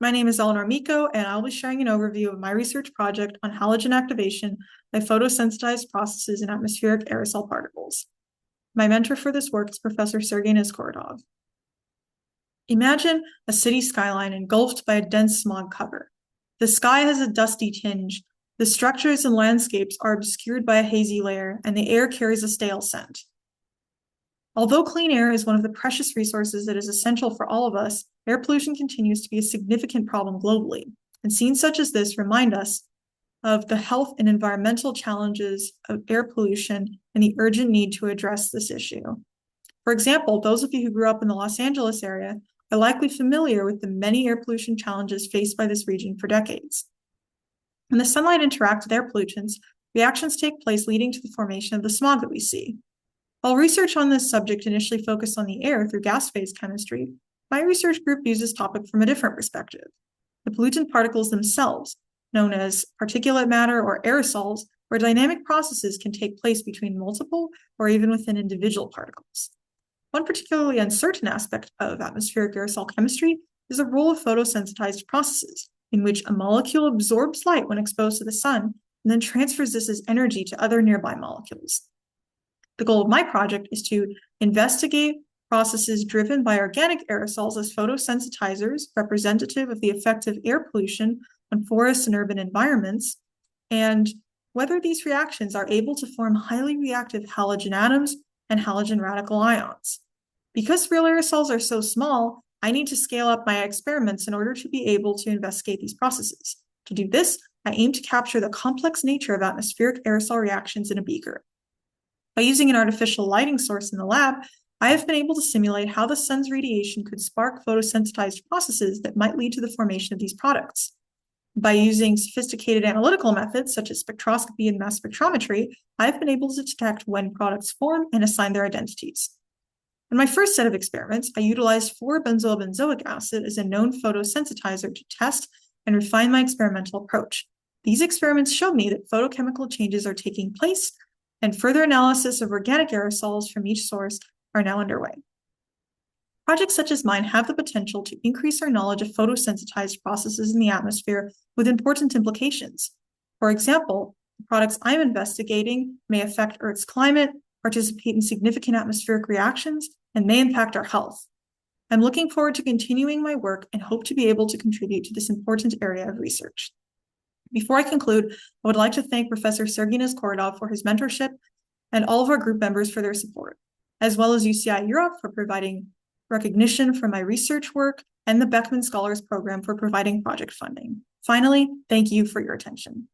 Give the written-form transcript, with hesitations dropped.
My name is Eleanor Miko, and I'll be sharing an overview of my research project on halogen activation by photosensitized processes in atmospheric aerosol particles. My mentor for this work is Professor Sergei Neskorodov. Imagine a city skyline engulfed by a dense smog cover. The sky has a dusty tinge, the structures and landscapes are obscured by a hazy layer, and the air carries a stale scent. Although clean air is one of the precious resources that is essential for all of us, air pollution continues to be a significant problem globally, and scenes such as this remind us of the health and environmental challenges of air pollution and the urgent need to address this issue. For example, those of you who grew up in the Los Angeles area are likely familiar with the many air pollution challenges faced by this region for decades. When the sunlight interacts with air pollutants, reactions take place leading to the formation of the smog that we see. While research on this subject initially focused on the air through gas phase chemistry, my research group views this topic from a different perspective. The pollutant particles themselves, known as particulate matter or aerosols, where dynamic processes can take place between multiple or even within individual particles. One particularly uncertain aspect of atmospheric aerosol chemistry is the role of photosensitized processes, in which a molecule absorbs light when exposed to the sun and then transfers this as energy to other nearby molecules. The goal of my project is to investigate processes driven by organic aerosols as photosensitizers, representative of the effect of air pollution on forests and urban environments, and whether these reactions are able to form highly reactive halogen atoms and halogen radical ions. Because real aerosols are so small, I need to scale up my experiments in order to be able to investigate these processes. To do this, I aim to capture the complex nature of atmospheric aerosol reactions in a beaker. By using an artificial lighting source in the lab, I have been able to simulate how the sun's radiation could spark photosensitized processes that might lead to the formation of these products. By using sophisticated analytical methods such as spectroscopy and mass spectrometry, I have been able to detect when products form and assign their identities. In my first set of experiments, I utilized 4-benzoyl-benzoic acid as a known photosensitizer to test and refine my experimental approach. These experiments showed me that photochemical changes are taking place, and further analysis of organic aerosols from each source are now underway. Projects such as mine have the potential to increase our knowledge of photosensitized processes in the atmosphere with important implications. For example, the products I'm investigating may affect Earth's climate, participate in significant atmospheric reactions, and may impact our health. I'm looking forward to continuing my work and hope to be able to contribute to this important area of research. Before I conclude, I would like to thank Professor Sergei Neskorodov for his mentorship and all of our group members for their support, as well as UCI Europe for providing recognition for my research work and the Beckman Scholars Program for providing project funding. Finally, thank you for your attention.